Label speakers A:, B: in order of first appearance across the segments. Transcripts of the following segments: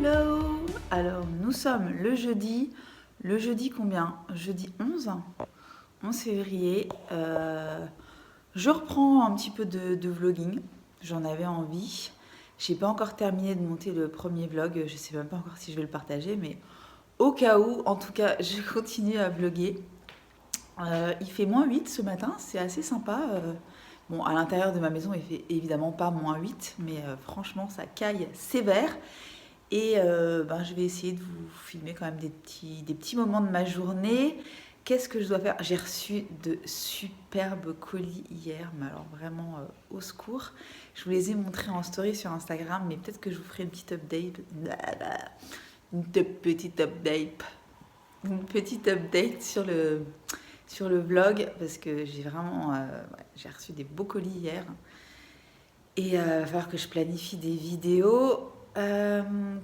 A: Hello! Alors, nous sommes le jeudi combien? Jeudi 11 février. Je reprends un petit peu de vlogging, j'en avais envie. J'ai pas encore terminé de monter le premier vlog, je sais même pas encore si je vais le partager, mais au cas où, en tout cas, je continue à vlogger. Il fait -8 ce matin, c'est assez sympa. Bon, à l'intérieur de ma maison, il fait évidemment pas -8, mais franchement, ça caille sévère. Et je vais essayer de vous filmer quand même des petits moments de ma journée. Qu'est-ce que je dois faire? J'ai reçu de superbes colis hier, mais alors vraiment au secours. Je vous les ai montrés en story sur Instagram, mais peut-être que je vous ferai une petite update. Une petite update. Une petite update sur le vlog, parce que j'ai vraiment j'ai reçu des beaux colis hier. Et il va falloir que je planifie des vidéos.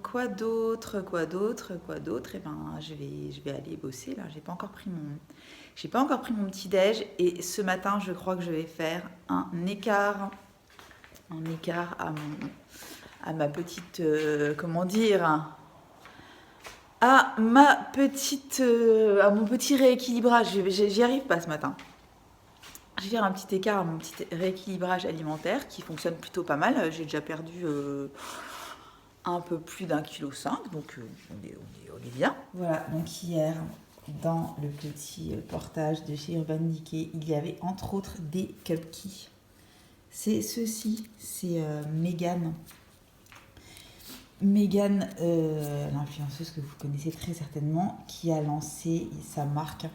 A: Quoi d'autre? Eh ben, je vais aller bosser là. J'ai pas encore pris mon petit déj. Et ce matin, je crois que je vais faire un écart à ma petite, comment dire, à à mon petit rééquilibrage. J'y arrive pas ce matin. Je vais faire un petit écart à mon petit rééquilibrage alimentaire qui fonctionne plutôt pas mal. J'ai déjà perdu un peu plus d'1,5 kg, donc on est bien. Voilà, donc hier, dans le petit portage de chez Urban Decay, il y avait entre autres des cupcakes. C'est ceci, c'est Mégane. Mégane, l'influenceuse que vous connaissez très certainement, qui a lancé sa marque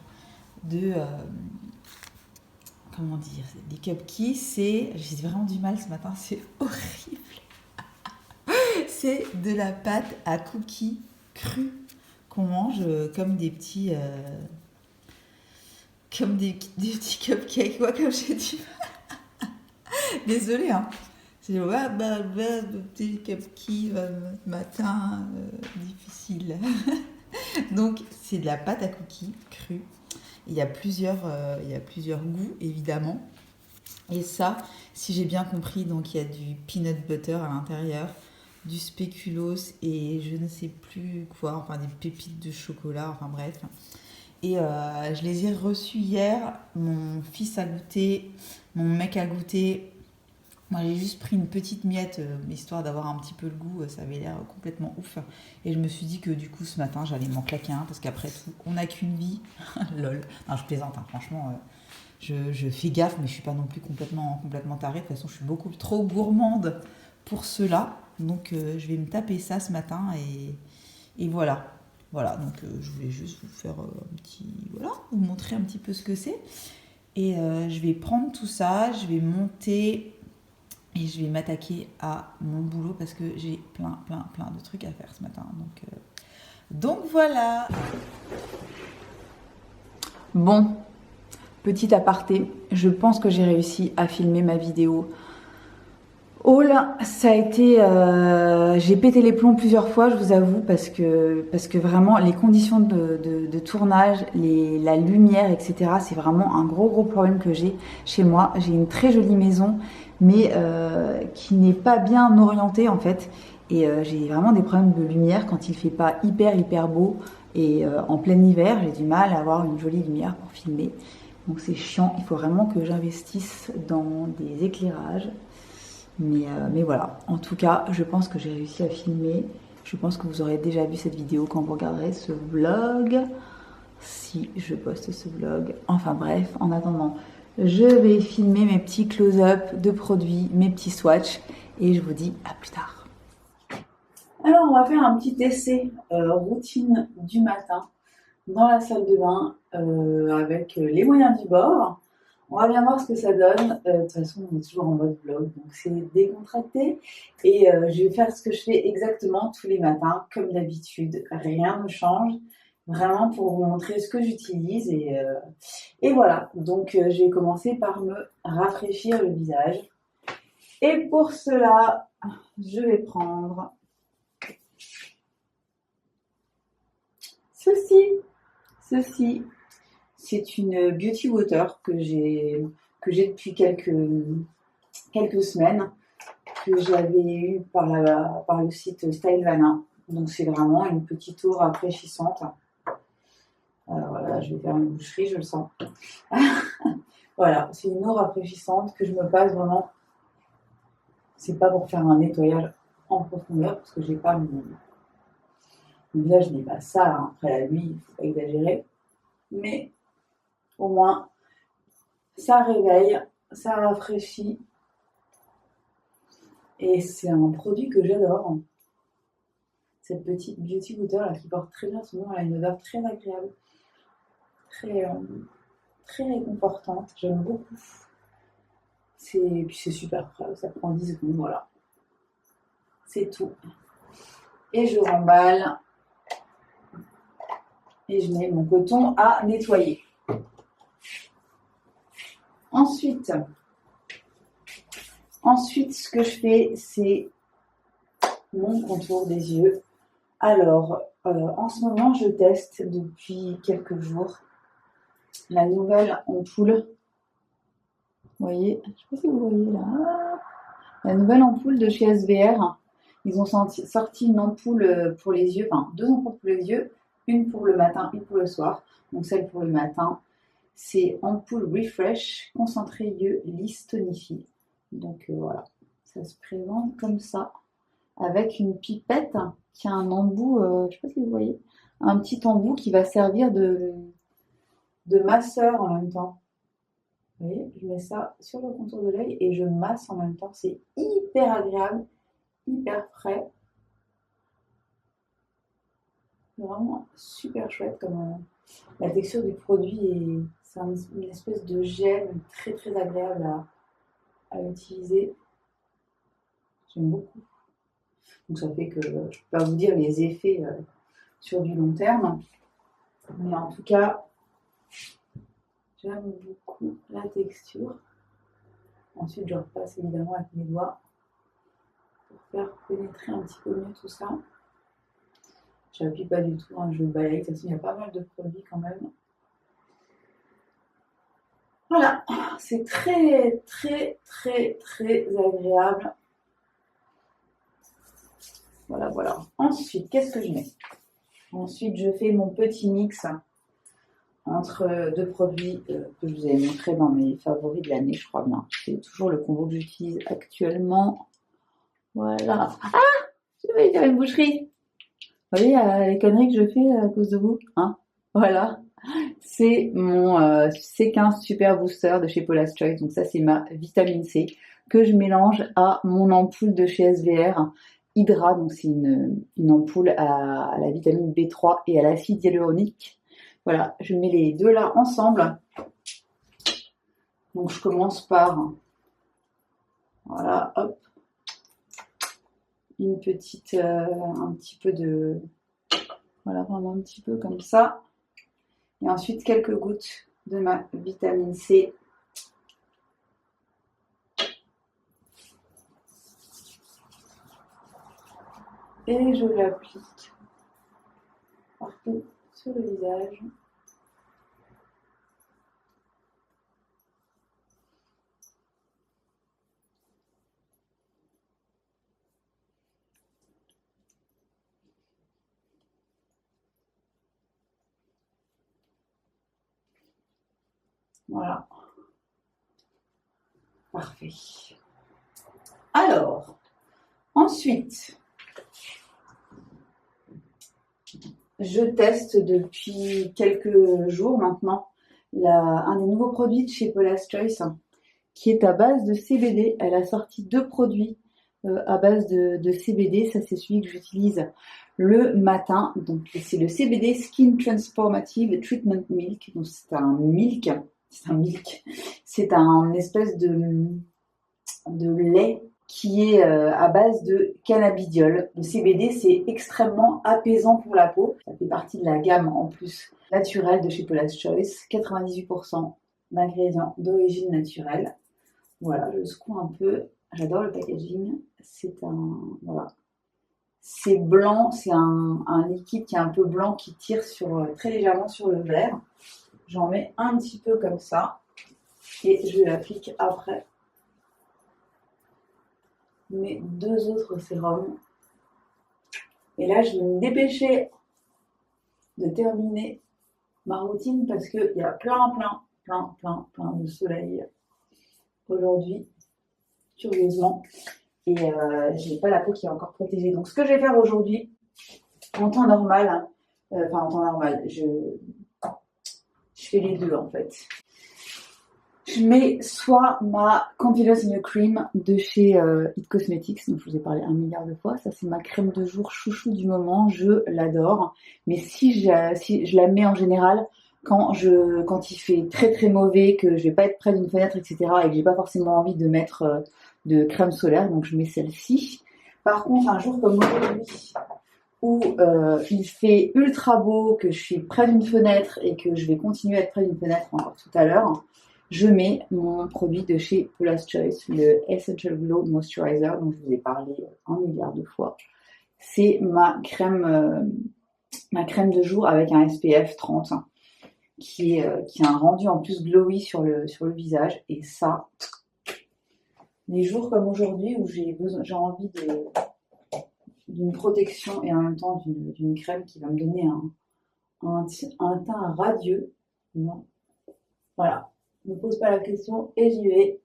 A: de... comment dire, les cupcakes, c'est... J'ai vraiment du mal ce matin, c'est horrible. C'est de la pâte à cookies crue qu'on mange comme des petits... comme des petits cupcakes, quoi, comme j'ai dit. Désolée, hein. C'est le petit cupcake matin, difficile. Donc, c'est de la pâte à cookies crue. Il y a plusieurs goûts, évidemment. Et ça, si j'ai bien compris, donc il y a du peanut butter à l'intérieur, du spéculoos et je ne sais plus quoi, enfin des pépites de chocolat, enfin bref. Et je les ai reçus hier. Mon fils a goûté, mon mec a goûté. Moi, j'ai juste pris une petite miette, histoire d'avoir un petit peu le goût. Ça avait l'air complètement ouf. Et je me suis dit que du coup, ce matin, j'allais m'en claquer un. Parce qu'après tout, on n'a qu'une vie. Lol. Non, je plaisante, hein. Franchement, je fais gaffe, mais je suis pas non plus complètement tarée. De toute façon, je suis beaucoup trop gourmande pour cela. Donc, je vais me taper ça ce matin. Et voilà. Voilà, donc je voulais juste vous faire un petit... Voilà, vous montrer un petit peu ce que c'est. Et je vais prendre tout ça, je vais monter... Et je vais m'attaquer à mon boulot parce que j'ai plein de trucs à faire ce matin. Donc voilà. Bon, petit aparté, je pense que j'ai réussi à filmer ma vidéo. Oh là, ça a été... j'ai pété les plombs plusieurs fois, je vous avoue, parce que vraiment, les conditions de tournage, la lumière, etc., c'est vraiment un gros problème que j'ai chez moi. J'ai une très jolie maison, mais qui n'est pas bien orientée, en fait. Et j'ai vraiment des problèmes de lumière quand il fait pas hyper beau. Et en plein hiver, j'ai du mal à avoir une jolie lumière pour filmer. Donc c'est chiant, il faut vraiment que j'investisse dans des éclairages. Mais voilà, en tout cas, je pense que j'ai réussi à filmer. Je pense que vous aurez déjà vu cette vidéo quand vous regarderez ce vlog, si je poste ce vlog. Enfin bref, en attendant, je vais filmer mes petits close-up de produits, mes petits swatchs, et je vous dis à plus tard. Alors, on va faire un petit essai routine du matin dans la salle de bain avec les moyens du bord. On va bien voir ce que ça donne. De toute façon, on est toujours en mode vlog, donc c'est décontracté. Et je vais faire ce que je fais exactement tous les matins, comme d'habitude. Rien ne change. Vraiment pour vous montrer ce que j'utilise. Et voilà. Donc, je vais commencer par me rafraîchir le visage. Et pour cela, je vais prendre ceci. C'est une Beauty Water que j'ai depuis quelques semaines, que j'avais eu par le site Stylevana. Donc c'est vraiment une petite eau rafraîchissante. Voilà, je vais faire une boucherie, je le sens. Voilà, c'est une eau rafraîchissante que je me passe vraiment. C'est pas pour faire un nettoyage en profondeur, parce que j'ai pas mon visage n'est pas sale, hein. Après la nuit, il ne faut pas exagérer. Mais au moins, ça réveille, ça rafraîchit. Et c'est un produit que j'adore. Cette petite beauty butter là, qui porte très bien son nom, elle a une odeur très agréable, très, très réconfortante. J'aime beaucoup. Puis c'est super frais, ça prend 10 secondes, voilà. C'est tout. Et je remballe. Et je mets mon coton à nettoyer. Ensuite, ce que je fais, c'est mon contour des yeux. Alors, en ce moment, je teste depuis quelques jours la nouvelle ampoule. Vous voyez, je ne sais pas si vous voyez là. La nouvelle ampoule de chez SVR. Ils ont sorti une ampoule pour les yeux, enfin 2 ampoules pour les yeux, une pour le matin, une pour le soir. Donc celle pour le matin, c'est ampoule Refresh, concentré yeux, lisse tonifie. Donc voilà, ça se présente comme ça, avec une pipette qui a un embout, je ne sais pas si vous voyez, un petit embout qui va servir de masseur en même temps. Vous voyez, je mets ça sur le contour de l'œil et je masse en même temps. C'est hyper agréable, hyper frais. C'est vraiment super chouette comme la texture du produit. C'est une espèce de gel très très agréable à utiliser. J'aime beaucoup. Donc ça fait que je ne peux pas vous dire les effets sur du long terme. Mais en tout cas, j'aime beaucoup la texture. Ensuite, je repasse évidemment avec mes doigts pour faire pénétrer un petit peu mieux tout ça. Je n'appuie pas du tout, hein, je balaye. De toute façon, il y a pas mal de produits quand même. Voilà, c'est très très très très agréable. Voilà, voilà. Ensuite, qu'est-ce que je mets? Ensuite, je fais mon petit mix entre 2 produits que je vous avais montré dans mes favoris de l'année, je crois bien. C'est toujours le combo que j'utilise actuellement. Voilà. Ah! Je vais faire une boucherie. Vous voyez les conneries que je fais à cause de vous, hein? Voilà. C'est mon C15 Super Booster de chez Paula's Choice. Donc ça, c'est ma vitamine C que je mélange à mon ampoule de chez SVR Hydra. Donc c'est une ampoule à la vitamine B3 et à l'acide hyaluronique. Voilà, je mets les deux là ensemble. Donc je commence par, voilà, hop, une petite, un petit peu de, voilà, vraiment un petit peu comme ça. Et ensuite quelques gouttes de ma vitamine C. Et je l'applique partout sur le visage. Voilà. Parfait. Alors, ensuite, je teste depuis quelques jours maintenant un des nouveaux produits de chez Paula's Choice qui est à base de CBD. Elle a sorti 2 produits à base de CBD. Ça, c'est celui que j'utilise le matin. Donc, c'est le CBD Skin Transformative Treatment Milk. Donc, c'est un milk. C'est un espèce de lait qui est à base de cannabidiol. Le CBD, c'est extrêmement apaisant pour la peau. Ça fait partie de la gamme en plus naturelle de chez Paula's Choice. 98% d'ingrédients d'origine naturelle. Voilà, je secoue un peu. J'adore le packaging. Voilà. C'est blanc, c'est un liquide qui est un peu blanc qui tire très légèrement sur le verre. J'en mets un petit peu comme ça et je l'applique après mes 2 autres sérums. Et là, je vais me dépêcher de terminer ma routine parce qu'il y a plein de soleil aujourd'hui, curieusement. Et j'ai pas la peau qui est encore protégée. Donc, ce que je vais faire aujourd'hui, en temps normal, en temps normal, je fais les deux en fait. Je mets soit ma Confidence in a Cream de chez It Cosmetics, dont je vous ai parlé 1 milliard de fois. Ça, c'est ma crème de jour chouchou du moment. Je l'adore. Mais si je la mets en général quand il fait très mauvais, que je vais pas être près d'une fenêtre, etc., et que j'ai pas forcément envie de mettre de crème solaire, donc je mets celle-ci. Par contre, un jour comme aujourd'hui, où il fait ultra beau, que je suis près d'une fenêtre et que je vais continuer à être près d'une fenêtre encore tout à l'heure, je mets mon produit de chez Paula's Choice, le Essential Glow Moisturizer, dont je vous ai parlé 1 milliard de fois. C'est ma crème de jour avec un SPF 30 qui a un rendu en plus glowy sur le visage. Et ça, les jours comme aujourd'hui où j'ai envie d'une protection et en même temps d'une crème qui va me donner un teint radieux, non. Voilà. Ne me pose pas la question et j'y vais.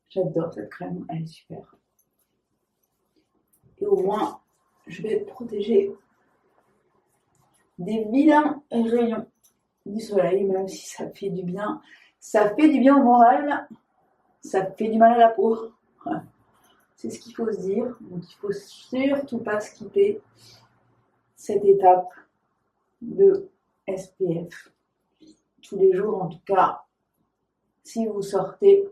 A: J'adore cette crème, elle est super. Et au moins, je vais protéger des vilains rayons du soleil, même si ça fait du bien. Ça fait du bien au moral, ça fait du mal à la peau. Voilà. C'est ce qu'il faut se dire. Donc il faut surtout pas skipper cette étape de SPF. Tous les jours, en tout cas, si vous sortez,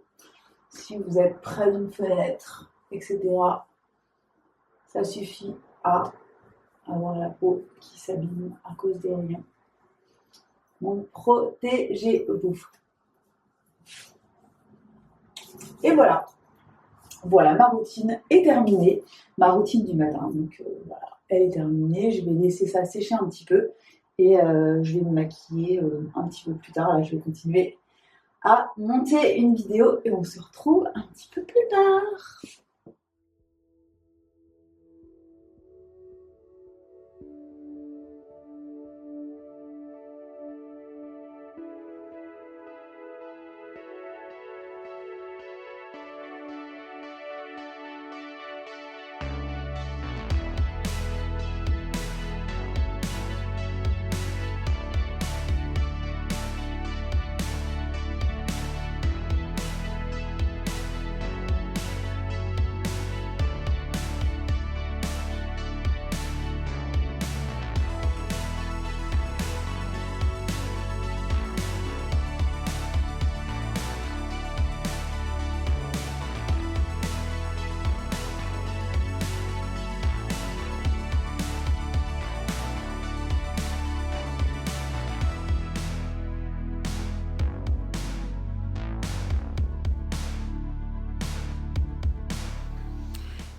A: si vous êtes près d'une fenêtre, etc., ça suffit à avoir la peau qui s'abîme à cause des rayons. Donc, protégez-vous. Et voilà. Voilà, ma routine est terminée. Ma routine du matin. Donc, voilà, elle est terminée. Je vais laisser ça sécher un petit peu. Et je vais me maquiller un petit peu plus tard. Là, je vais continuer à monter une vidéo et on se retrouve un petit peu plus tard.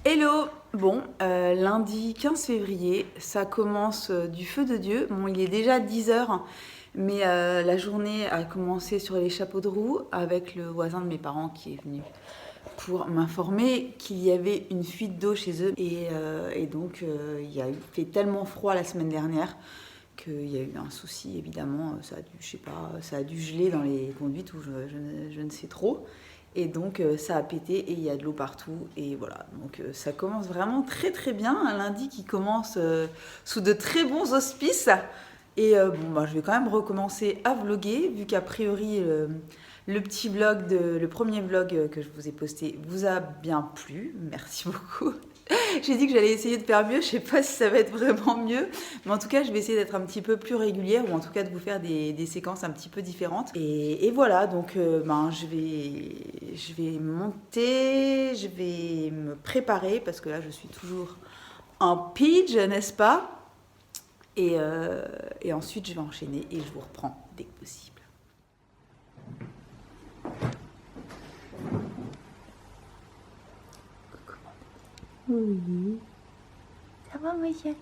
A: Hello! Bon, lundi 15 février, ça commence du feu de Dieu. Bon, il est déjà 10h, mais la journée a commencé sur les chapeaux de roue avec le voisin de mes parents qui est venu pour m'informer qu'il y avait une fuite d'eau chez eux. Et donc, il a fait tellement froid la semaine dernière qu'il y a eu un souci, évidemment. Ça a dû geler dans les conduites ou je ne sais trop. Et donc ça a pété et il y a de l'eau partout et voilà, donc ça commence vraiment très bien, un lundi qui commence sous de très bons auspices et je vais quand même recommencer à vlogger vu qu'a priori le premier vlog que je vous ai posté vous a bien plu, merci beaucoup. J'ai dit que j'allais essayer de faire mieux, je sais pas si ça va être vraiment mieux, mais en tout cas je vais essayer d'être un petit peu plus régulière ou en tout cas de vous faire des séquences un petit peu différentes. Et voilà, donc je vais monter, je vais me préparer parce que là je suis toujours en pige, n'est-ce pas? Et ensuite je vais enchaîner et je vous reprends dès que possible. Oui. Ça va, ma chérie?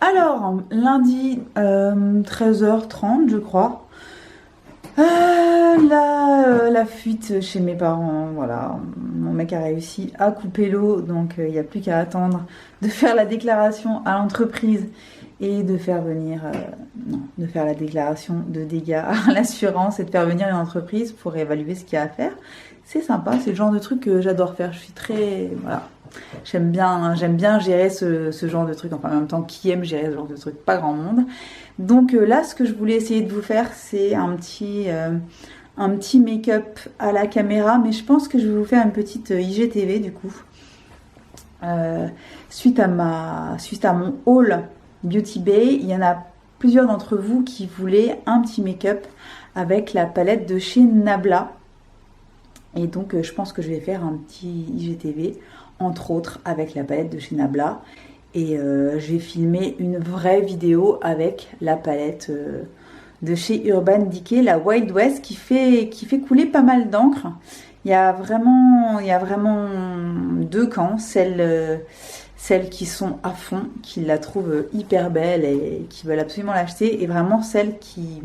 A: Alors, lundi 13h30 je crois. La fuite chez mes parents, voilà, mon mec a réussi à couper l'eau, donc il n'y a plus qu'à attendre de faire la déclaration à l'entreprise et de faire venir, non, de faire la déclaration de dégâts à l'assurance et de faire venir une entreprise pour évaluer ce qu'il y a à faire. C'est sympa, c'est le genre de truc que j'adore faire, je suis très, voilà, j'aime bien gérer ce genre de truc, enfin en même temps qui aime gérer ce genre de truc, pas grand monde. Donc là, ce que je voulais essayer de vous faire, c'est un petit make-up à la caméra, mais je pense que je vais vous faire une petite IGTV du coup. Suite à mon haul Beauty Bay, il y en a plusieurs d'entre vous qui voulaient un petit make-up avec la palette de chez Nabla. Et donc je pense que je vais faire un petit IGTV, entre autres avec la palette de chez Nabla. Et je vais filmer une vraie vidéo avec la palette de chez Urban Decay, la Wild West, qui fait couler pas mal d'encre. Il y a vraiment deux camps, celles qui sont à fond, qui la trouvent hyper belle et qui veulent absolument l'acheter, et vraiment celles qui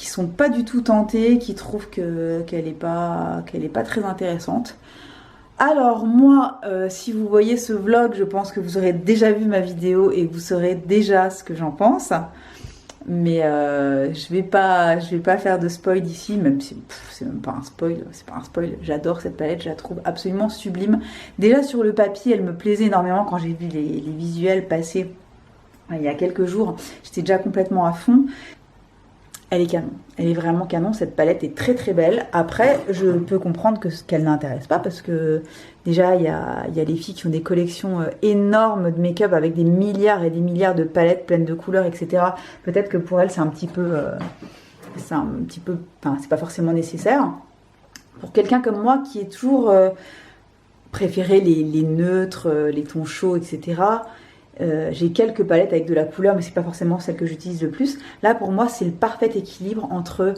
A: sont pas du tout tentées, qui trouvent qu'elle est pas très intéressante. Alors moi, si vous voyez ce vlog, je pense que vous aurez déjà vu ma vidéo et vous saurez déjà ce que j'en pense. Mais je vais pas faire de spoil ici, même si c'est même pas un spoil, c'est pas un spoil. J'adore cette palette, je la trouve absolument sublime. Déjà sur le papier, elle me plaisait énormément quand j'ai vu les visuels passer il y a quelques jours. J'étais déjà complètement à fond. Elle est canon, elle est vraiment canon, cette palette est très très belle. Après, je peux comprendre qu'elle n'intéresse pas parce que déjà, il y a les filles qui ont des collections énormes de make-up avec des milliards et des milliards de palettes pleines de couleurs, etc. Peut-être que pour elles, c'est enfin, c'est pas forcément nécessaire. Pour quelqu'un comme moi qui est toujours préféré les neutres, les tons chauds, etc., j'ai quelques palettes avec de la couleur, mais c'est pas forcément celle que j'utilise le plus. Là, pour moi, c'est le parfait équilibre entre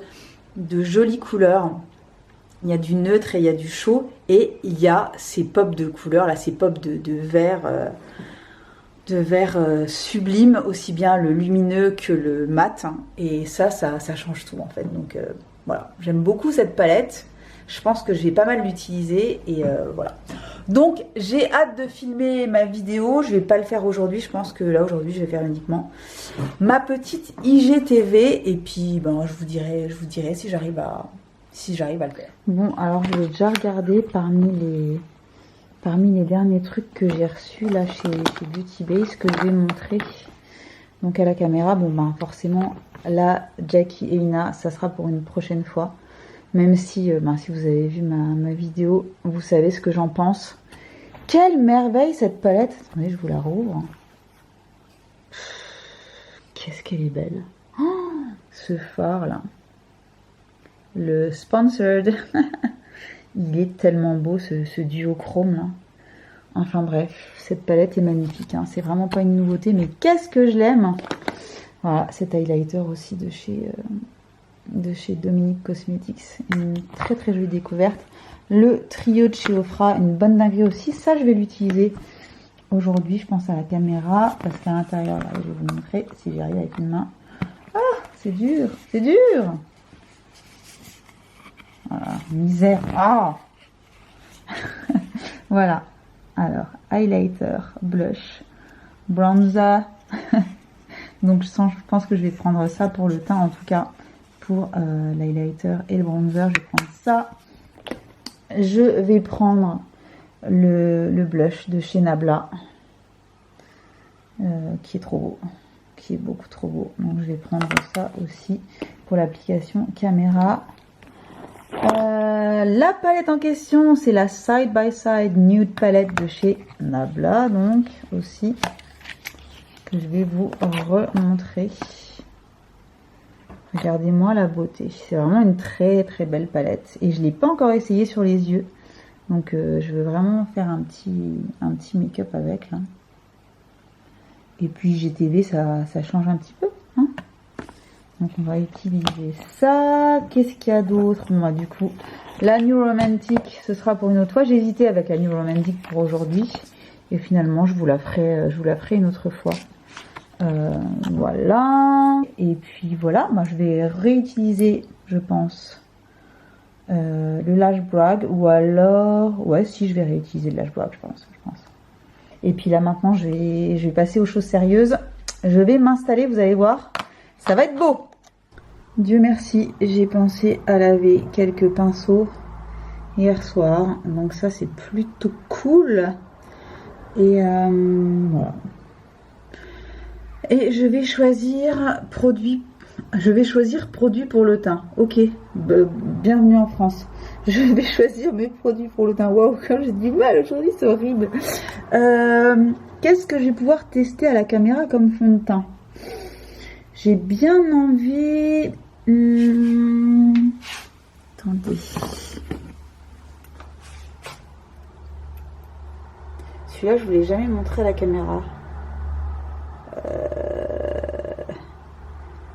A: de jolies couleurs. Il y a du neutre et il y a du chaud. Et il y a ces pops de couleurs, là, ces pops de vert sublime, aussi bien le lumineux que le mat. Et ça change tout, en fait. Donc, voilà. J'aime beaucoup cette palette. Je pense que je vais pas mal l'utiliser. Et voilà. Donc j'ai hâte de filmer ma vidéo, je vais pas le faire aujourd'hui, je pense que là aujourd'hui je vais faire uniquement ma petite IGTV et puis ben, je vous dirai si j'arrive à le faire. Bon, alors je vais déjà regarder parmi les derniers trucs que j'ai reçus là chez Beauty Bay, ce que je vais montrer donc à la caméra. Bon ben forcément là Jackie et Ina, ça sera pour une prochaine fois. Même si, si vous avez vu ma vidéo, vous savez ce que j'en pense. Quelle merveille cette palette. Attendez, je vous la rouvre. Qu'est-ce qu'elle est belle. Oh, ce fard là. Le Sponsored. Il est tellement beau ce duochrome là. Enfin bref, cette palette est magnifique. Hein. C'est vraiment pas une nouveauté, mais qu'est-ce que je l'aime. Voilà, cet highlighter aussi de chez Dominique Cosmetics, une très très jolie découverte. Le trio de chez Ofra, une bonne dinguerie aussi. Ça, je vais l'utiliser aujourd'hui, je pense, à la caméra, parce qu'à l'intérieur, là, je vais vous montrer si j'y arrive avec une main. Ah, c'est dur, c'est dur. Voilà, misère. Ah. Voilà. Alors, highlighter, blush, bronzer. Donc, je pense que je vais prendre ça pour le teint, en tout cas. Pour l'highlighter et le bronzer, je vais prendre ça. Je vais prendre le blush de chez Nabla, qui est trop beau, qui est beaucoup trop beau. Donc je vais prendre ça aussi pour l'application caméra. La palette en question, c'est la Side by Side Nude palette de chez Nabla, donc aussi que je vais vous remontrer. Regardez-moi la beauté, c'est vraiment une très très belle palette et je ne l'ai pas encore essayé sur les yeux, donc je veux vraiment faire un petit make-up avec là. Et puis GTV ça change un petit peu, hein. Donc on va utiliser ça. Qu'est-ce qu'il y a d'autre? Bon, du coup la New Romantic ce sera pour une autre fois. J'ai hésité avec la New Romantic pour aujourd'hui et finalement je vous la ferai une autre fois. Voilà. Et puis voilà, moi je vais réutiliser, je pense, le Lash Brag, ou alors... Ouais, si, je vais réutiliser le Lash Brag, je pense. Et puis là, maintenant, je vais passer aux choses sérieuses. Je vais m'installer, vous allez voir. Ça va être beau. Dieu merci, j'ai pensé à laver quelques pinceaux hier soir. Donc ça, c'est plutôt cool. Et voilà. Et je vais choisir produit. Je vais choisir produit pour le teint. Ok, bienvenue en France. Je vais choisir mes produits pour le teint. Waouh, quand j'ai du mal aujourd'hui, c'est horrible. Qu'est-ce que je vais pouvoir tester à la caméra comme fond de teint? J'ai bien envie... Attendez. Celui-là, je ne vous l'ai jamais montré à la caméra.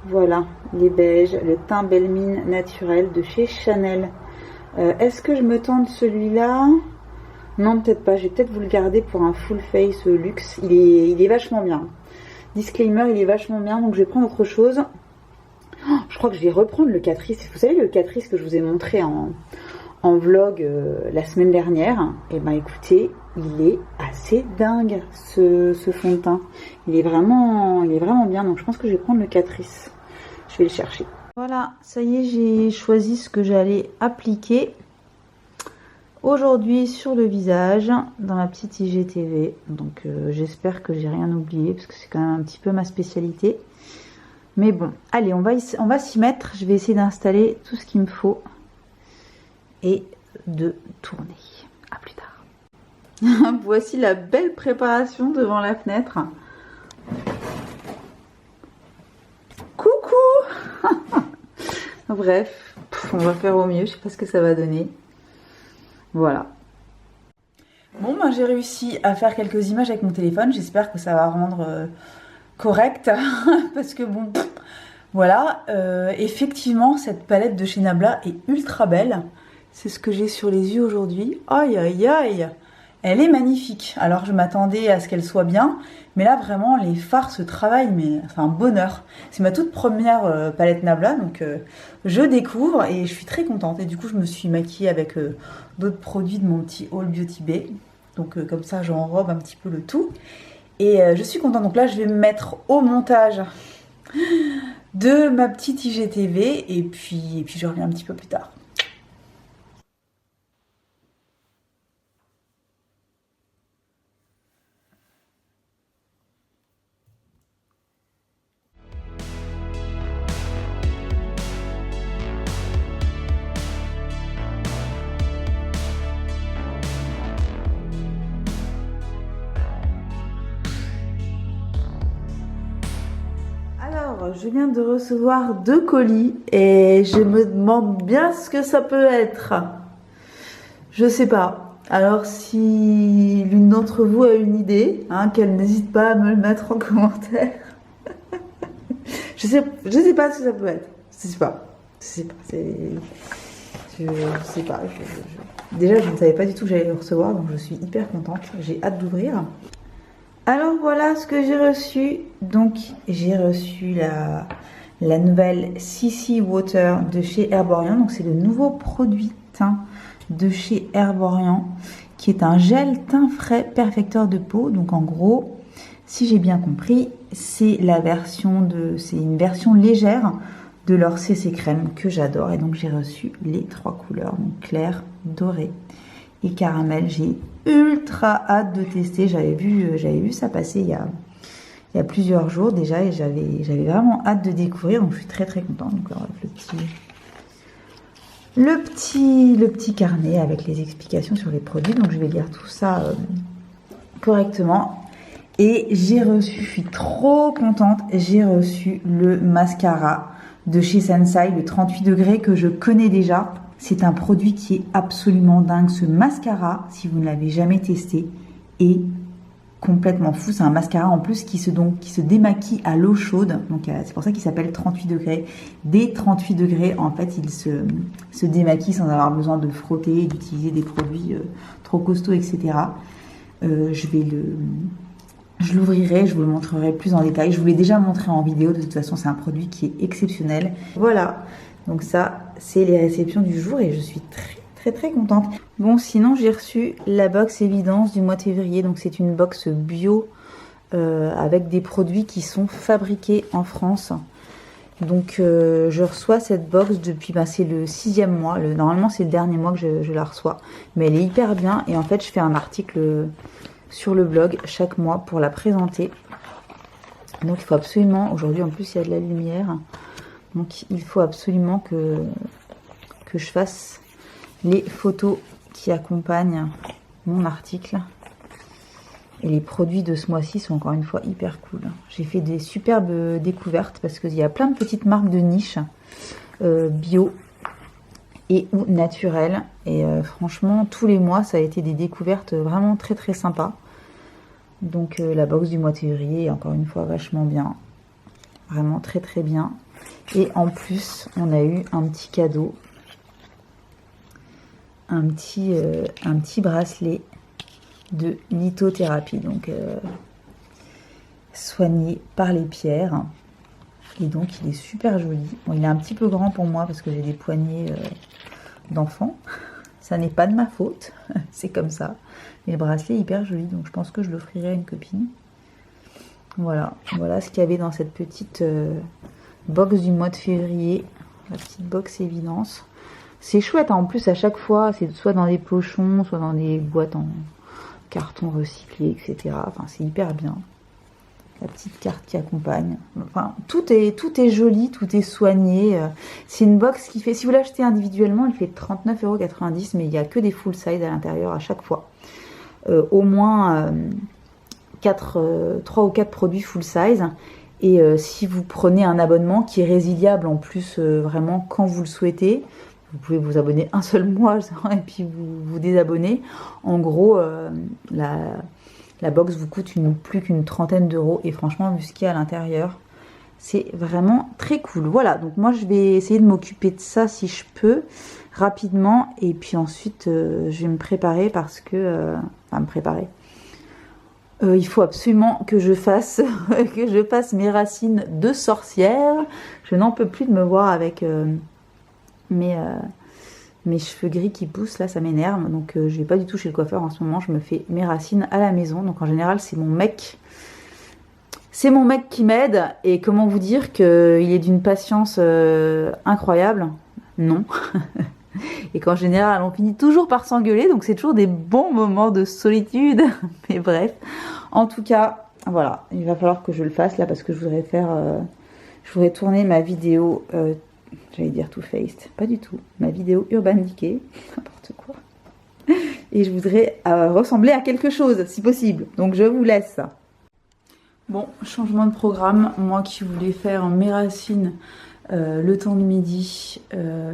A: Voilà, les beiges, le teint belle mine naturel de chez Chanel. Est-ce que je me tente celui-là? Non, peut-être pas. Je vais peut-être vous le garder pour un full face luxe. Il est vachement bien. Disclaimer, il est vachement bien. Donc je vais prendre autre chose. Oh, je crois que je vais reprendre le Catrice. Vous savez, le Catrice que je vous ai montré en vlog la semaine dernière. Et ben écoutez, il est assez dingue ce fond de teint. Il est vraiment bien. Donc je pense que je vais prendre le Catrice. Je vais le chercher. Voilà, ça y est, j'ai choisi ce que j'allais appliquer aujourd'hui sur le visage dans la petite IGTV. Donc j'espère que j'ai rien oublié parce que c'est quand même un petit peu ma spécialité. Mais bon, allez, on va s'y mettre. Je vais essayer d'installer tout ce qu'il me faut et de tourner. À plus tard. Voici la belle préparation devant la fenêtre. Coucou. Bref, on va faire au mieux. Je sais pas ce que ça va donner. Voilà. Bon, ben j'ai réussi à faire quelques images avec mon téléphone. J'espère que ça va rendre correct. Parce que bon, voilà. Effectivement, cette palette de chez Nabla est ultra belle. C'est ce que j'ai sur les yeux aujourd'hui. Aïe, aïe, aïe. Elle est magnifique. Alors, je m'attendais à ce qu'elle soit bien. Mais là, vraiment, les fards se travaillent. Mais c'est un bonheur. C'est ma toute première palette Nabla. Donc, je découvre et je suis très contente. Et du coup, je me suis maquillée avec d'autres produits de mon petit All Beauty Bay. Donc, comme ça, j'enrobe un petit peu le tout. Et je suis contente. Donc là, je vais me mettre au montage de ma petite IGTV. Et puis je reviens un petit peu plus tard. Je viens de recevoir 2 colis et je me demande bien ce que ça peut être. Je sais pas. Alors si l'une d'entre vous a une idée, qu'elle n'hésite pas à me le mettre en commentaire. je sais pas ce que ça peut être. Je sais pas. Déjà, je ne savais pas du tout que j'allais le recevoir, donc je suis hyper contente. J'ai hâte d'ouvrir. Alors voilà ce que j'ai reçu. Donc j'ai reçu la nouvelle CC Water de chez Herborian. Donc c'est le nouveau produit teint de chez Herborian qui est un gel teint frais perfecteur de peau. Donc en gros, si j'ai bien compris, c'est une version légère de leur CC crème que j'adore. Et donc j'ai reçu les 3 couleurs, donc clair, doré et caramel. J'ai ultra hâte de tester. J'avais vu ça passer il y a plusieurs jours déjà et j'avais vraiment hâte de découvrir, donc je suis très très contente. Donc alors, le petit carnet avec les explications sur les produits, donc je vais lire tout ça correctement. Et j'ai reçu, je suis trop contente, j'ai reçu le mascara de chez Sensai, le 38 degrés que je connais déjà. C'est un produit qui est absolument dingue. Ce mascara, si vous ne l'avez jamais testé, est complètement fou. C'est un mascara en plus qui se démaquille à l'eau chaude. Donc c'est pour ça qu'il s'appelle 38 degrés. Dès 38 degrés, en fait, il se démaquille sans avoir besoin de frotter, d'utiliser des produits trop costauds, etc. Je Je l'ouvrirai, je vous le montrerai plus en détail. Je vous l'ai déjà montré en vidéo, de toute façon c'est un produit qui est exceptionnel. Voilà, donc ça c'est les réceptions du jour et je suis très contente. Bon, sinon j'ai reçu la box Évidence du mois de février, donc c'est une box bio avec des produits qui sont fabriqués en France. Donc je reçois cette box depuis, c'est le 6e mois, normalement c'est le dernier mois que je la reçois, mais elle est hyper bien et en fait je fais un article sur le blog chaque mois pour la présenter. Donc il faut absolument, aujourd'hui en plus il y a de la lumière, donc il faut absolument que je fasse les photos qui accompagnent mon article. Et les produits de ce mois-ci sont encore une fois hyper cool. J'ai fait des superbes découvertes parce qu'il y a plein de petites marques de niche bio et ou naturelles. Et franchement, tous les mois, ça a été des découvertes vraiment très sympas. Donc la box du mois de février est encore une fois vachement bien. Vraiment très bien. Et en plus, on a eu un petit cadeau. Un petit bracelet de lithothérapie, donc soigné par les pierres, et donc il est super joli. Bon, il est un petit peu grand pour moi parce que j'ai des poignets d'enfant, ça n'est pas de ma faute, c'est comme ça, mais le bracelet est hyper joli, donc je pense que je l'offrirai à une copine. Voilà ce qu'il y avait dans cette petite box du mois de février, la petite box Évidence. C'est chouette, hein. En plus à chaque fois c'est soit dans des pochons, soit dans des boîtes en carton recyclé, etc. Enfin, c'est hyper bien. La petite carte qui accompagne. Enfin, tout est joli, tout est soigné. C'est une box qui fait, si vous l'achetez individuellement, elle fait 39,90 €, mais il n'y a que des full size à l'intérieur à chaque fois. Au moins 3 ou 4 produits full size. Et si vous prenez un abonnement qui est résiliable en plus vraiment quand vous le souhaitez, vous pouvez vous abonner un seul mois et puis vous désabonner. En gros, la box vous coûte plus qu'une trentaine d'euros. Et franchement, vu ce qu'il y a à l'intérieur, c'est vraiment très cool. Voilà, donc moi je vais essayer de m'occuper de ça si je peux, rapidement. Et puis ensuite, je vais me préparer parce que... il faut absolument que je fasse mes racines de sorcière. Je n'en peux plus de me voir avec... mes cheveux gris qui poussent, là ça m'énerve, donc je vais pas du tout chez le coiffeur en ce moment, je me fais mes racines à la maison, donc en général c'est mon mec qui m'aide. Et comment vous dire qu'il est d'une patience incroyable? Non. Et qu'en général on finit toujours par s'engueuler, donc c'est toujours des bons moments de solitude. Mais bref, en tout cas voilà, il va falloir que je le fasse là parce que je voudrais tourner ma vidéo j'allais dire Too Faced, pas du tout. Ma vidéo Urban Decay, n'importe quoi. Et je voudrais ressembler à quelque chose, si possible. Donc je vous laisse. Bon, changement de programme. Moi qui voulais faire mes racines le temps de midi,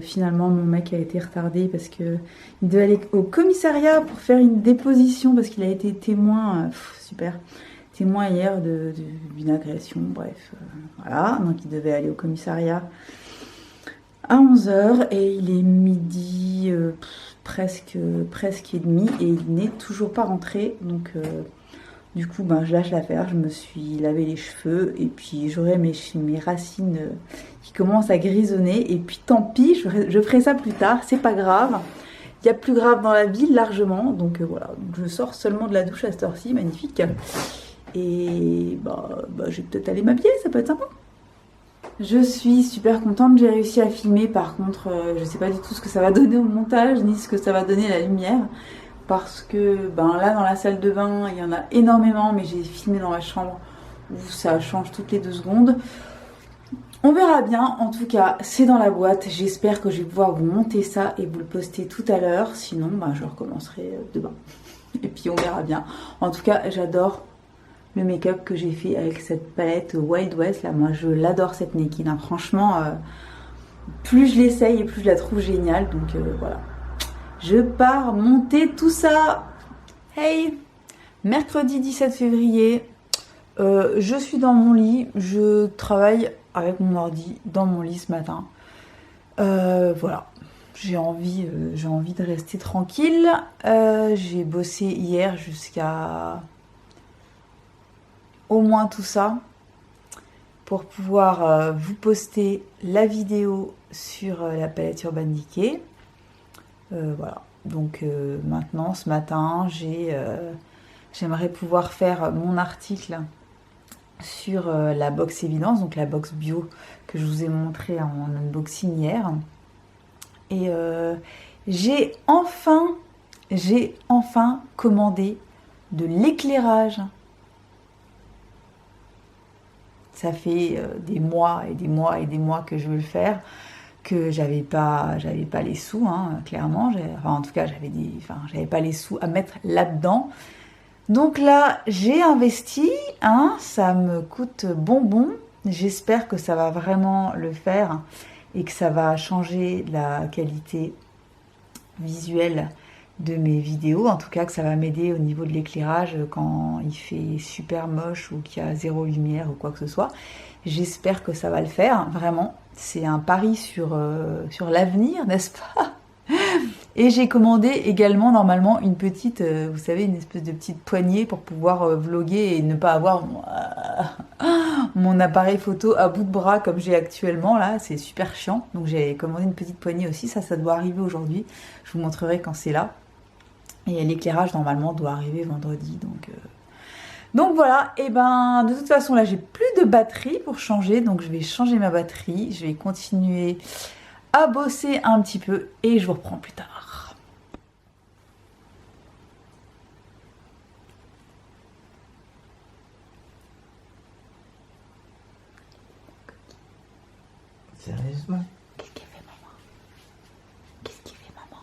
A: finalement mon mec a été retardé parce que il devait aller au commissariat pour faire une déposition parce qu'il a été témoin, super, témoin hier d'une agression, bref, voilà. Donc il devait aller au commissariat à 11 h et il est midi presque et demi et il n'est toujours pas rentré. Donc du coup je lâche l'affaire, je me suis lavé les cheveux et puis j'aurai mes racines qui commencent à grisonner et puis tant pis, je ferai ça plus tard, c'est pas grave. Il y a plus grave dans la vie largement, donc voilà, donc je sors seulement de la douche à cette heure-ci, magnifique. Et je vais peut-être aller m'habiller, ça peut être sympa. Je suis super contente, j'ai réussi à filmer. Par contre, je sais pas du tout ce que ça va donner au montage, ni ce que ça va donner à la lumière. Parce que là dans la salle de bain, il y en a énormément, mais j'ai filmé dans ma chambre où ça change toutes les 2 secondes. On verra bien, en tout cas c'est dans la boîte. J'espère que je vais pouvoir vous monter ça et vous le poster tout à l'heure. Sinon je recommencerai demain. Et puis on verra bien. En tout cas j'adore le make-up que j'ai fait avec cette palette Wild West là. Moi je l'adore cette Naked, hein. Franchement plus je l'essaye et plus je la trouve géniale. Donc voilà, je pars monter tout ça. Hey, mercredi 17 février, je suis dans mon lit, je travaille avec mon ordi dans mon lit ce matin. Voilà, j'ai envie de rester tranquille. J'ai bossé hier jusqu'à au moins tout ça pour pouvoir vous poster la vidéo sur la palette Urban Decay. Voilà, donc maintenant ce matin j'aimerais pouvoir faire mon article sur la box évidence, donc la box bio que je vous ai montré en unboxing hier. Et j'ai enfin commandé de l'éclairage. Ça fait des mois et des mois et des mois que je veux le faire, que j'avais pas les sous, hein, clairement. Enfin, en tout cas, j'avais pas les sous à mettre là-dedans. Donc là, j'ai investi, hein, ça me coûte bonbon. J'espère que ça va vraiment le faire et que ça va changer la qualité visuelle de mes vidéos. En tout cas, que ça va m'aider au niveau de l'éclairage quand il fait super moche ou qu'il y a zéro lumière ou quoi que ce soit. J'espère que ça va le faire, vraiment. C'est un pari sur l'avenir, n'est-ce pas? Et j'ai commandé également normalement une petite, vous savez, une espèce de petite poignée pour pouvoir vlogger et ne pas avoir mon appareil photo à bout de bras comme j'ai actuellement là, c'est super chiant. Donc j'ai commandé une petite poignée aussi, ça doit arriver aujourd'hui. Je vous montrerai quand c'est là. Et l'éclairage normalement doit arriver vendredi, donc voilà. Et ben de toute façon là j'ai plus de batterie pour changer, donc je vais changer ma batterie, je vais continuer à bosser un petit peu et je vous reprends plus tard.
B: Sérieusement?
A: Qu'est-ce qu'elle fait, maman? Qu'est-ce qu'il fait, maman?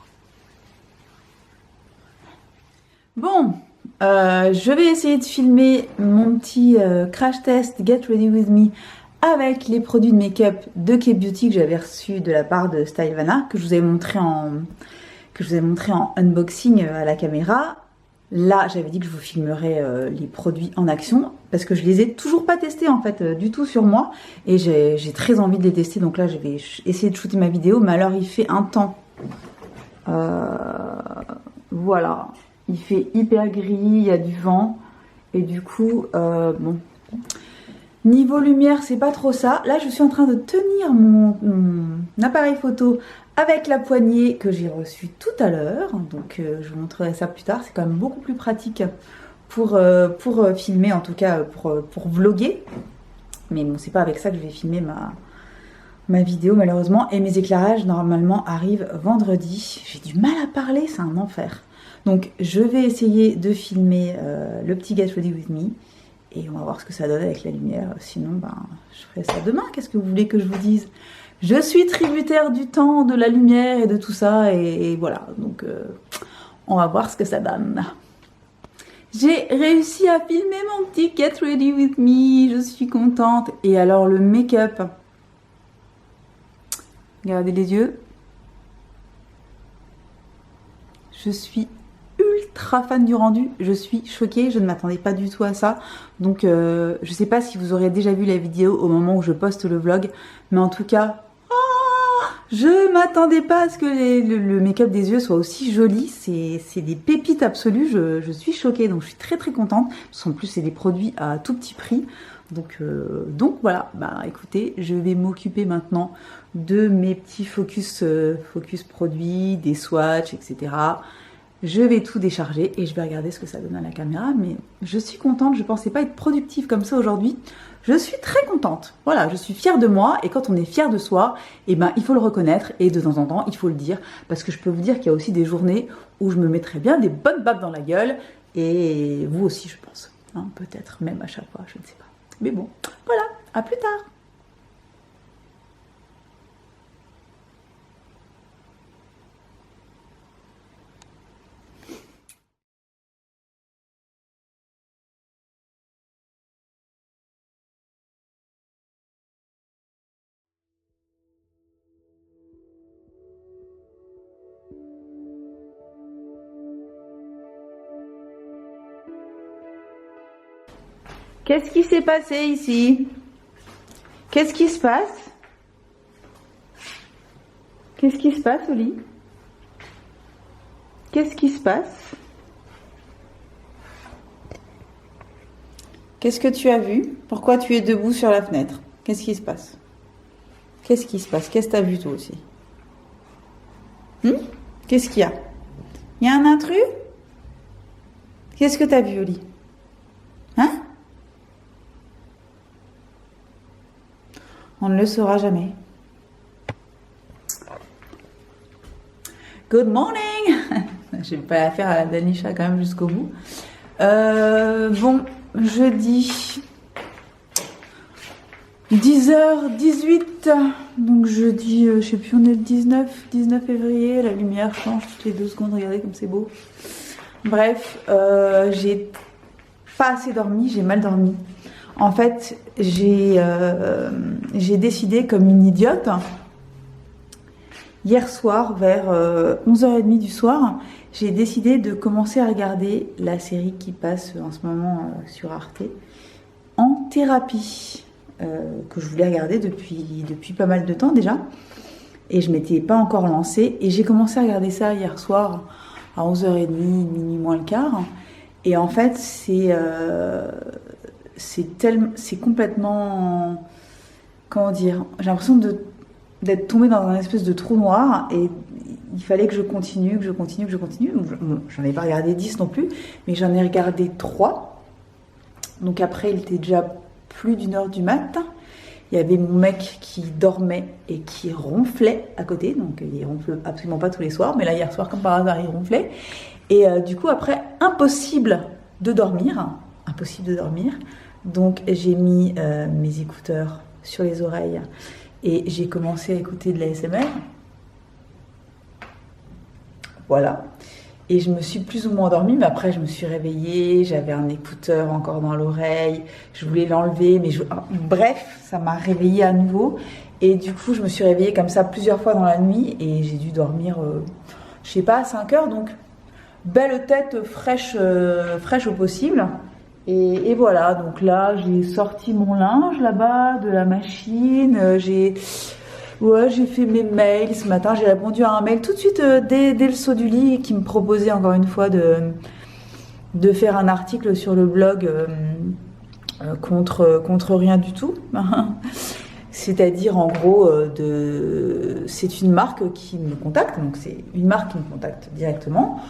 A: Bon, je vais essayer de filmer mon petit crash test Get Ready With Me avec les produits de make-up de K-Beauty que j'avais reçus de la part de Stylevana, que je vous avais montré en unboxing à la caméra. Là, j'avais dit que je vous filmerais les produits en action parce que je les ai toujours pas testés en fait du tout sur moi et j'ai très envie de les tester. Donc là, je vais essayer de shooter ma vidéo, mais alors il fait un temps. Voilà, il fait hyper gris, il y a du vent et du coup, bon. Niveau lumière, c'est pas trop ça. Là, je suis en train de tenir mon appareil photo avec la poignée que j'ai reçue tout à l'heure. Donc, je vous montrerai ça plus tard. C'est quand même beaucoup plus pratique pour filmer, en tout cas pour vlogger. Mais bon, c'est pas avec ça que je vais filmer ma vidéo, malheureusement. Et mes éclairages, normalement, arrivent vendredi. J'ai du mal à parler, c'est un enfer. Donc, je vais essayer de filmer le petit Get Ready With Me. Et on va voir ce que ça donne avec la lumière. Sinon, ben, je ferai ça demain. Qu'est-ce que vous voulez que je vous dise? Je suis tributaire du temps, de la lumière et de tout ça. Et voilà, donc on va voir ce que ça donne. J'ai réussi à filmer mon petit Get Ready With Me. Je suis contente. Et alors, le make-up. Regardez les yeux. Je suis ultra fan du rendu, je suis choquée, je ne m'attendais pas du tout à ça. Donc je sais pas si vous aurez déjà vu la vidéo au moment où je poste le vlog, mais en tout cas, je m'attendais pas à ce que le make-up des yeux soit aussi joli. C'est des pépites absolues, je suis choquée, donc je suis très très contente. Parce qu'en plus c'est des produits à tout petit prix. Donc voilà, bah écoutez, je vais m'occuper maintenant de mes petits focus produits, des swatchs, etc. Je vais tout décharger et je vais regarder ce que ça donne à la caméra, mais je suis contente, je pensais pas être productive comme ça aujourd'hui. Je suis très contente, voilà, je suis fière de moi et quand on est fier de soi, eh ben, il faut le reconnaître et de temps en temps, il faut le dire, parce que je peux vous dire qu'il y a aussi des journées où je me mettrais bien des bonnes baffes dans la gueule et vous aussi je pense, hein, peut-être même à chaque fois, je ne sais pas. Mais bon, voilà, à plus tard. Qu'est-ce qui s'est passé ici? Qu'est-ce qui se passe? Qu'est-ce qui se passe au lit? Qu'est-ce qui se passe? Qu'est-ce que tu as vu? Pourquoi tu es debout sur la fenêtre? Qu'est-ce qui se passe? Qu'est-ce qui se passe? Qu'est-ce que tu as vu toi aussi? Qu'est-ce qu'il y a? Il y a un intrus? Qu'est-ce que tu as vu au lit? Hein? On ne le saura jamais. Good morning! Je vais pas la faire à la Danisha quand même jusqu'au bout. Bon, jeudi 10h18. Donc jeudi, je sais plus, on est le 19 février. La lumière change toutes les 2 secondes. Regardez comme c'est beau. Bref, j'ai pas assez dormi, j'ai mal dormi. En fait, j'ai décidé comme une idiote, hier soir, vers 11h30 du soir, j'ai décidé de commencer à regarder la série qui passe en ce moment sur Arte, En thérapie, que je voulais regarder depuis pas mal de temps déjà. Et je m'étais pas encore lancée. Et j'ai commencé à regarder ça hier soir à 11h30, minuit moins le quart. Et en fait, c'est complètement, comment dire, j'ai l'impression d'être tombée dans un espèce de trou noir et il fallait que je continue. J'en ai pas regardé 10 non plus, mais j'en ai regardé 3. Donc après, il était déjà plus d'1h du matin. Il y avait mon mec qui dormait et qui ronflait à côté, donc il ronfle absolument pas tous les soirs, mais là hier soir comme par hasard il ronflait. Et du coup après, impossible de dormir. Donc j'ai mis mes écouteurs sur les oreilles et j'ai commencé à écouter de la l'ASMR. Voilà. Et je me suis plus ou moins endormie, mais après je me suis réveillée, j'avais un écouteur encore dans l'oreille, je voulais l'enlever, mais bref, ça m'a réveillée à nouveau. Et du coup, je me suis réveillée comme ça plusieurs fois dans la nuit et j'ai dû dormir, je sais pas, 5 heures. Donc, belle tête fraîche au possible. Et voilà, donc là, j'ai sorti mon linge là-bas de la machine, j'ai fait mes mails ce matin, j'ai répondu à un mail tout de suite dès le saut du lit qui me proposait encore une fois de faire un article sur le blog contre rien du tout. C'est-à-dire en gros, c'est une marque qui me contacte, donc c'est une marque qui me contacte directement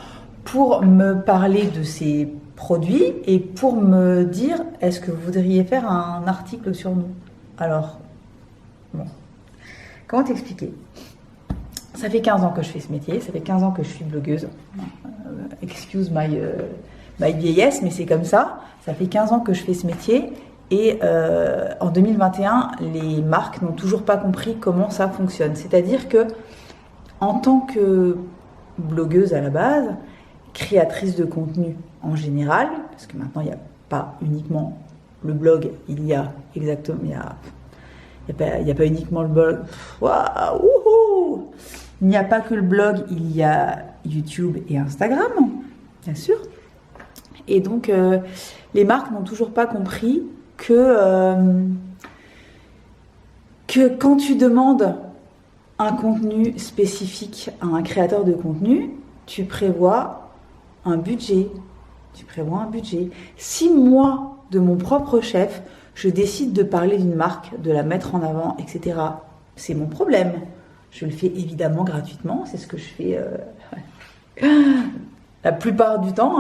A: pour me parler de ses produits et pour me dire est-ce que vous voudriez faire un article sur nous? Alors, bon. Comment t'expliquer? Ça fait 15 ans que je fais ce métier, ça fait 15 ans que je suis blogueuse. Excuse my vieillesse, mais c'est comme ça. Ça fait 15 ans que je fais ce métier et en 2021, les marques n'ont toujours pas compris comment ça fonctionne. C'est-à-dire que, en tant que blogueuse à la base, créatrice de contenu en général, parce que maintenant il n'y a pas uniquement le blog, il y a exactement... Il n'y a pas uniquement le blog. Waouh, il n'y a pas que le blog, il y a YouTube et Instagram, bien sûr. Et donc, les marques n'ont toujours pas compris que quand tu demandes un contenu spécifique à un créateur de contenu, tu prévois un budget. Si moi, de mon propre chef, je décide de parler d'une marque, de la mettre en avant, etc., c'est mon problème. Je le fais évidemment gratuitement, c'est ce que je fais la plupart du temps.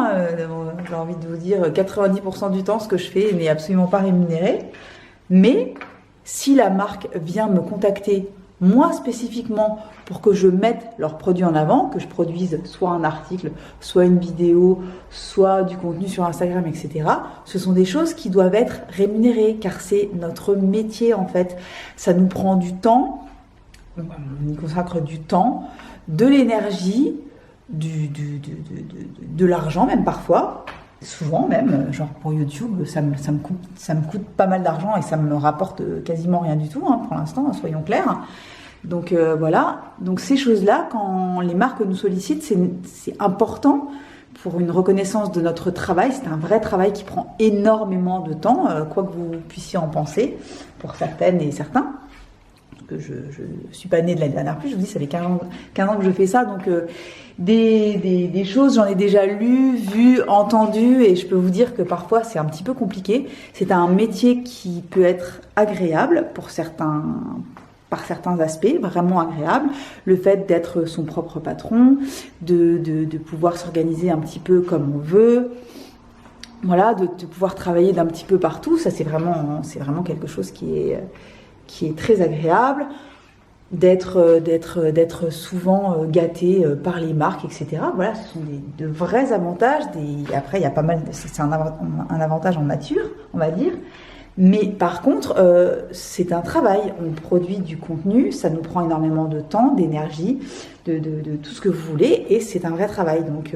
A: J'ai envie de vous dire 90% du temps, ce que je fais n'est absolument pas rémunéré. Mais si la marque vient me contacter, moi spécifiquement, pour que je mette leurs produits en avant, que je produise soit un article, soit une vidéo, soit du contenu sur Instagram, etc. Ce sont des choses qui doivent être rémunérées, car c'est notre métier en fait. Ça nous prend du temps, on y consacre du temps, de l'énergie, de l'argent même parfois, souvent même, genre pour YouTube, ça me coûte pas mal d'argent et ça me rapporte quasiment rien du tout, hein, pour l'instant, soyons clairs. Donc voilà, donc ces choses-là, quand les marques nous sollicitent, c'est important pour une reconnaissance de notre travail. C'est un vrai travail qui prend énormément de temps, quoi que vous puissiez en penser, pour certaines et certains. que je suis pas née de l'année dernière plus, je vous dis, ça fait 15 ans que je fais ça, donc des choses, j'en ai déjà lu, vu, entendu, et je peux vous dire que parfois c'est un petit peu compliqué. C'est un métier qui peut être agréable pour certains, par certains aspects, vraiment agréable. Le fait d'être son propre patron, de pouvoir s'organiser un petit peu comme on veut, voilà, de pouvoir travailler d'un petit peu partout, ça c'est vraiment quelque chose qui est très agréable. D'être souvent gâté par les marques, etc. Voilà, ce sont de vrais avantages. Après, il y a pas mal, c'est un avantage en nature, on va dire. Mais par contre, c'est un travail. On produit du contenu, ça nous prend énormément de temps, d'énergie, de tout ce que vous voulez, et c'est un vrai travail. Donc,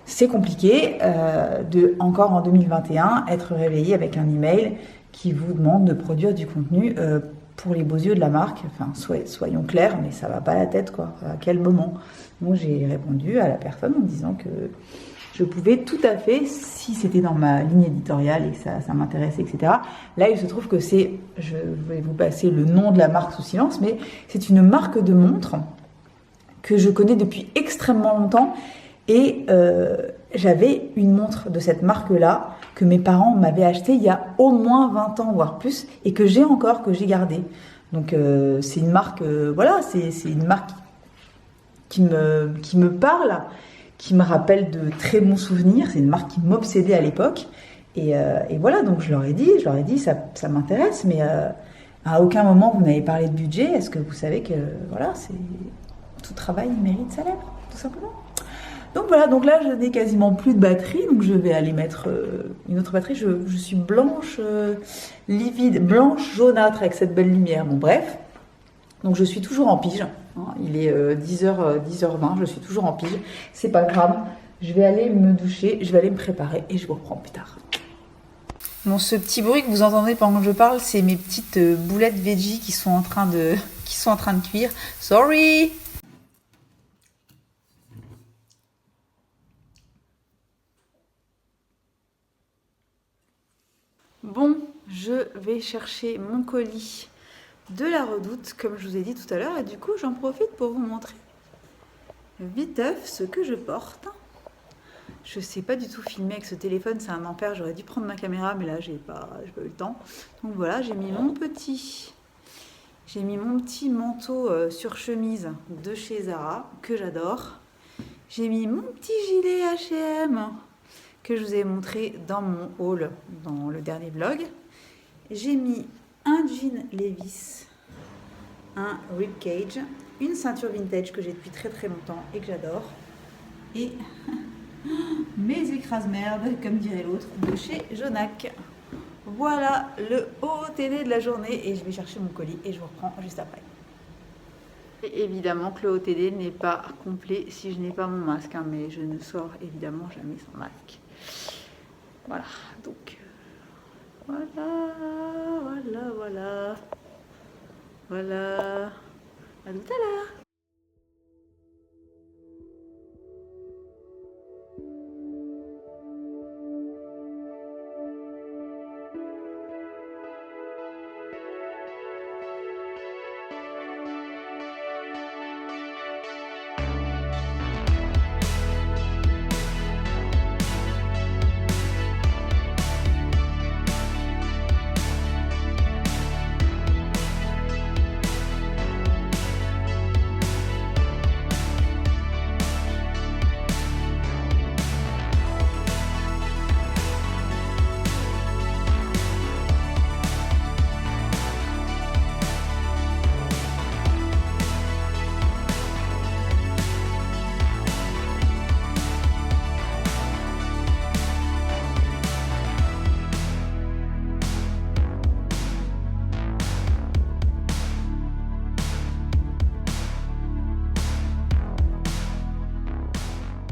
A: c'est compliqué encore en 2021, être réveillé avec un email qui vous demande de produire du contenu pour les beaux yeux de la marque. Enfin, soyons clairs, mais ça va pas à la tête, quoi. À quel moment? Moi, j'ai répondu à la personne en disant que je pouvais tout à fait, si c'était dans ma ligne éditoriale et que ça m'intéressait, etc. Là, il se trouve que je vais vous passer le nom de la marque sous silence, mais c'est une marque de montres que je connais depuis extrêmement longtemps. Et j'avais une montre de cette marque-là que mes parents m'avaient achetée il y a au moins 20 ans, voire plus, et que j'ai encore, que j'ai gardée. Donc c'est une marque, voilà, c'est une marque qui me parle, qui me rappelle de très bons souvenirs. C'est une marque qui m'obsédait à l'époque. Et voilà, donc je leur ai dit, ça m'intéresse, mais à aucun moment vous n'avez parlé de budget. Est-ce que vous savez que, voilà, tout travail mérite salaire, tout simplement. Donc voilà, donc là je n'ai quasiment plus de batterie, donc je vais aller mettre une autre batterie. Je suis blanche, livide, blanche jaunâtre avec cette belle lumière. Bon bref, donc je suis toujours en pige. Hein, il est 10h20, je suis toujours en pige. C'est pas grave, je vais aller me doucher, je vais aller me préparer et je vous reprends plus tard. Bon, ce petit bruit que vous entendez pendant que je parle, c'est mes petites boulettes veggie qui sont en train de cuire. Sorry! Bon, je vais chercher mon colis de la Redoute, comme je vous ai dit tout à l'heure, et du coup, j'en profite pour vous montrer viteuf ce que je porte. Je sais pas du tout filmer avec ce téléphone, c'est un enfer, j'aurais dû prendre ma caméra, mais là, j'ai pas eu le temps. Donc voilà, j'ai mis mon petit manteau sur chemise de chez Zara, que j'adore. J'ai mis mon petit gilet H&M, que je vous ai montré dans mon haul, dans le dernier vlog. J'ai mis un jean Levi's, un ribcage, une ceinture vintage que j'ai depuis très très longtemps et que j'adore, et mes écrase-merdes, comme dirait l'autre, de chez Jonac. Voilà le OOTD de la journée, et je vais chercher mon colis et je vous reprends juste après. Et évidemment que le OOTD n'est pas complet si je n'ai pas mon masque, hein, mais je ne sors évidemment jamais sans masque. Voilà, donc voilà. À tout à l'heure.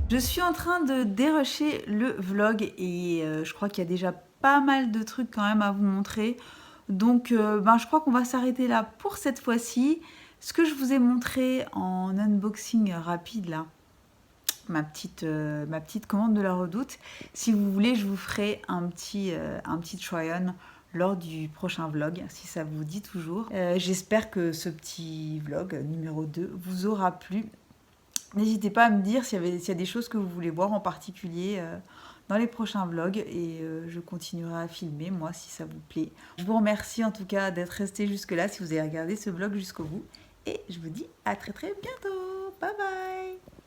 A: Je suis en train de dérusher le vlog et je crois qu'il y a déjà pas mal de trucs quand même à vous montrer. Donc je crois qu'on va s'arrêter là pour cette fois-ci. Ce que je vous ai montré en unboxing rapide là, ma petite commande de la Redoute. Si vous voulez, je vous ferai un petit try-on lors du prochain vlog, si ça vous dit toujours. J'espère que ce petit vlog numéro 2 vous aura plu. N'hésitez pas à me dire s'il y a des choses que vous voulez voir en particulier dans les prochains vlogs et je continuerai à filmer, moi, si ça vous plaît. Je vous remercie en tout cas d'être resté jusque-là, si vous avez regardé ce vlog jusqu'au bout. Et je vous dis à très très bientôt. Bye bye.